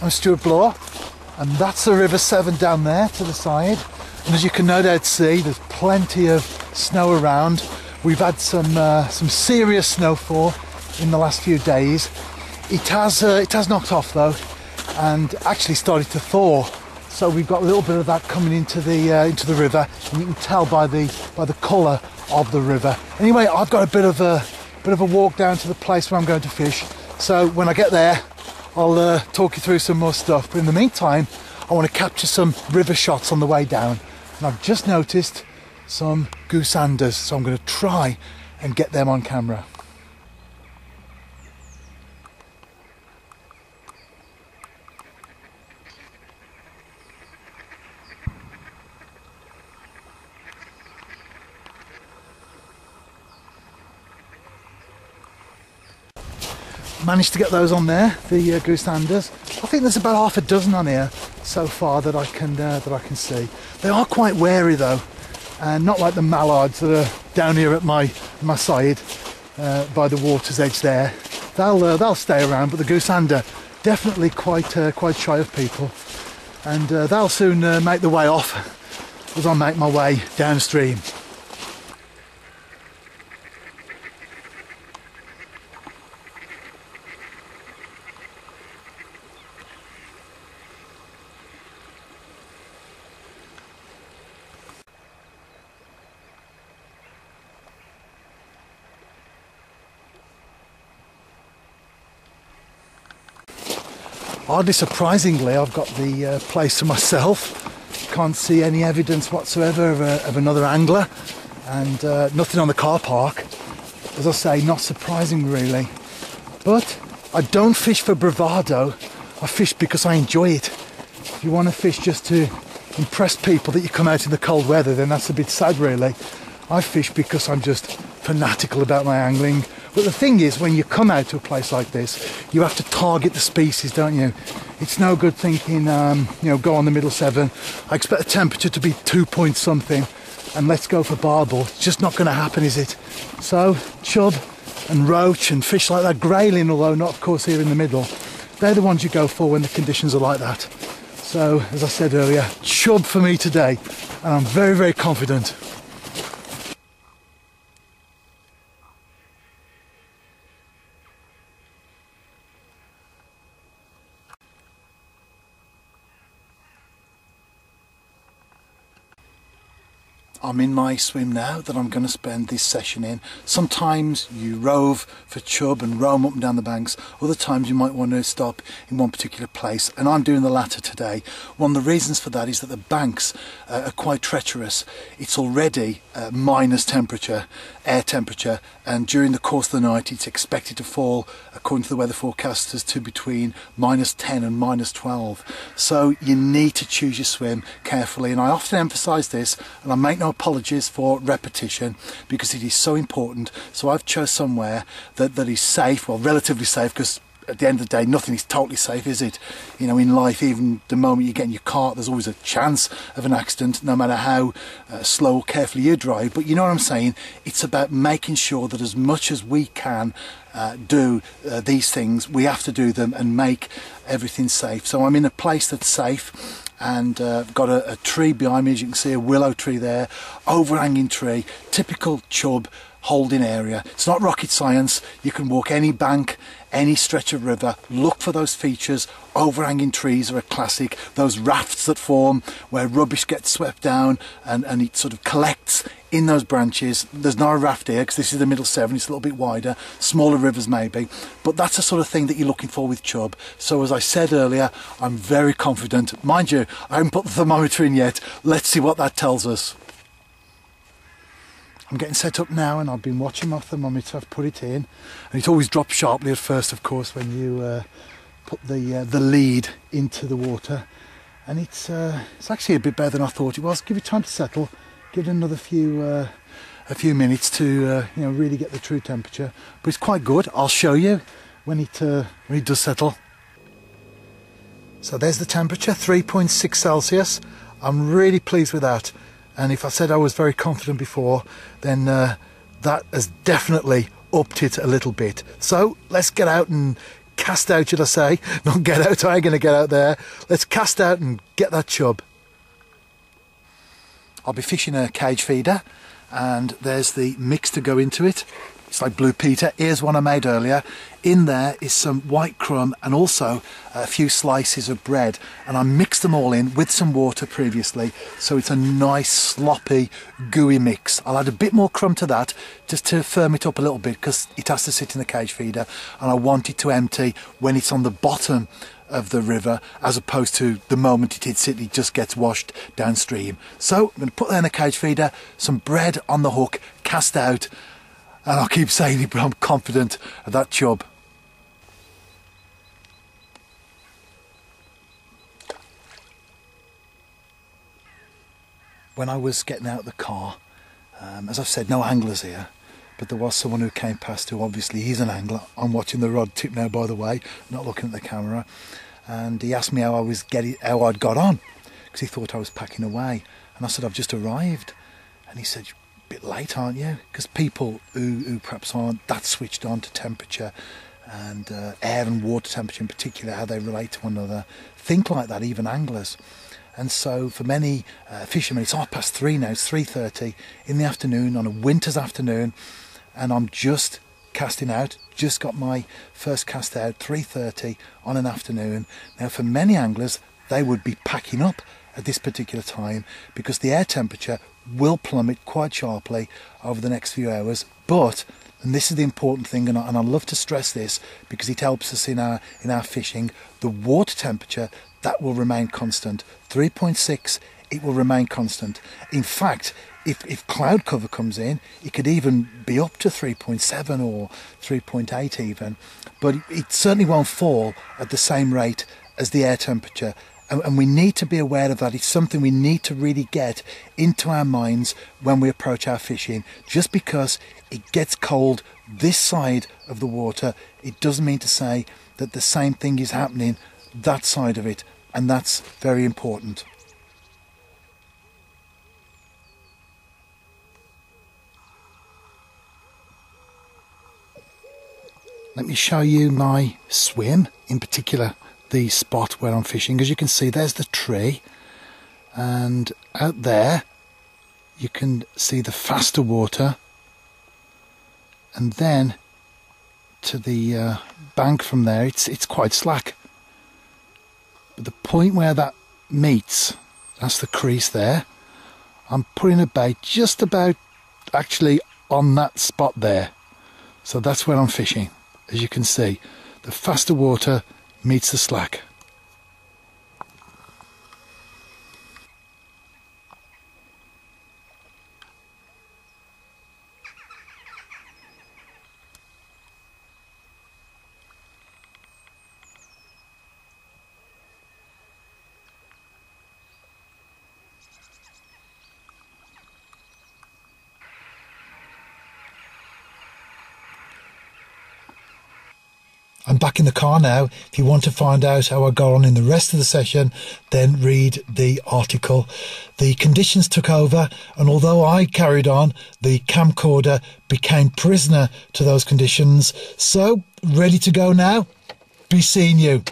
I'm Stuart Bloor, and that's the River Severn down there to the side. And as you can no doubt see, there's plenty of snow around. We've had some serious snowfall in the last few days. It has knocked off though, and actually started to thaw. So we've got a little bit of that coming into the river, and you can tell by the colour of the river. Anyway, I've got a bit of a walk down to the place where I'm going to fish. So when I get there, I'll talk you through some more stuff. But in the meantime, I want to capture some river shots on the way down. And I've just noticed some gooseanders, so I'm going to try and get them on camera. Managed to get those on there, the gooseanders. I think there's about half a dozen on here so far that I can see. They are quite wary though, and not like the mallards that are down here at my side by the water's edge there. They'll stay around, but the gooseander definitely quite shy of people, and they'll soon make the way off as I make my way downstream. Hardly surprisingly, I've got the place to myself. Can't see any evidence whatsoever of another angler, and nothing on the car park. As I say, not surprising really. But I don't fish for bravado. I fish because I enjoy it. If you want to fish just to impress people that you come out in the cold weather, then that's a bit sad really. I fish because I'm just fanatical about my angling. But the thing is, when you come out to a place like this, you have to target the species, don't you? It's no good thinking, go on the Middle Severn. I expect the temperature to be 2 point something, and let's go for barbel. It's just not going to happen, is it? So, chub and roach and fish like that, grayling, although not, of course, here in the middle, they're the ones you go for when the conditions are like that. So, as I said earlier, chub for me today, and I'm very, very confident. I'm in my swim now that I'm going to spend this session in. Sometimes you rove for chub and roam up and down the banks. Other times you might want to stop in one particular place, and I'm doing the latter today. One of the reasons for that is that the banks are quite treacherous. It's already minus temperature, air temperature, and during the course of the night it's expected to fall, according to the weather forecasters, to between -10 and -12. So you need to choose your swim carefully, and I often emphasize this, and I make no apologies for repetition because it is so important. So I've chose somewhere that is safe, well, relatively safe, because at the end of the day nothing is totally safe, is it? You know, in life, even the moment you get in your car, there's always a chance of an accident, no matter how slow or carefully you drive. But you know what I'm saying? It's about making sure that as much as we can do these things, we have to do them and make everything safe. So I'm in a place that's safe, and got a tree behind me, as you can see, a willow tree there, overhanging tree, typical chub holding area. It's not rocket science. You can walk any bank, any stretch of river, look for those features. Overhanging trees are a classic. Those rafts that form where rubbish gets swept down and it sort of collects in those branches. There's not a raft here because this is the Middle Severn, it's a little bit wider, smaller rivers maybe, but that's the sort of thing that you're looking for with chub. So as I said earlier, I'm very confident. Mind you, I haven't put the thermometer in yet. Let's see what that tells us. I'm getting set up now, and I've been watching my thermometer. I've put it in, and it always drops sharply at first, of course, when you put the lead into the water, and it's actually a bit better than I thought it was. Give it time to settle, give it another a few minutes to really get the true temperature, but it's quite good. I'll show you when it does settle. So there's the temperature, 3.6 Celsius. I'm really pleased with that. And if I said I was very confident before, then that has definitely upped it a little bit. So let's get out and cast out, should I say, not get out. I ain't going to get out there. Let's cast out and get that chub. I'll be fishing a cage feeder, and there's the mix to go into it. It's like Blue Peter. Here's one I made earlier. In there is some white crumb and also a few slices of bread, and I mixed them all in with some water previously, so it's a nice sloppy gooey mix. I'll add a bit more crumb to that just to firm it up a little bit, because it has to sit in the cage feeder and I want it to empty when it's on the bottom of the river, as opposed to the moment it hits it, it just gets washed downstream. So I'm going to put that in the cage feeder, some bread on the hook, cast out, and I'll keep saying it, but I'm confident of that chub. When I was getting out of the car, as I've said, no anglers here, but there was someone who came past who obviously he's an angler. I'm watching the rod tip now, by the way, not looking at the camera, and he asked me how I'd got on, because he thought I was packing away, and I said, I've just arrived, and he said, bit late, aren't you? Because people who perhaps aren't that switched on to temperature and air and water temperature in particular, how they relate to one another, think like that, even anglers. And so for many fishermen, it's 3:30 now, it's 3:30 in the afternoon on a winter's afternoon, and I'm just casting out, just got my first cast out, 3:30 on an afternoon. Now for many anglers, they would be packing up at this particular time, because the air temperature will plummet quite sharply over the next few hours. But, and this is the important thing, and I love to stress this because it helps us in our fishing, the water temperature, that will remain constant. 3.6, it will remain constant. In fact, if cloud cover comes in, it could even be up to 3.7 or 3.8 even, but it certainly won't fall at the same rate as the air temperature. And we need to be aware of that. It's something we need to really get into our minds when we approach our fishing. Just because it gets cold this side of the water, it doesn't mean to say that the same thing is happening that side of it. And that's very important. Let me show you my swim, in particular the spot where I'm fishing. As you can see, there's the tree, and out there you can see the faster water, and then to the bank from there it's quite slack, but the point where that meets, that's the crease there. I'm putting a bait just about actually on that spot there, so that's where I'm fishing. As you can see, the faster water meets the slack. I'm back in the car now. If you want to find out how I got on in the rest of the session, then read the article. The conditions took over, and although I carried on, the camcorder became prisoner to those conditions. So, ready to go now? Be seeing you.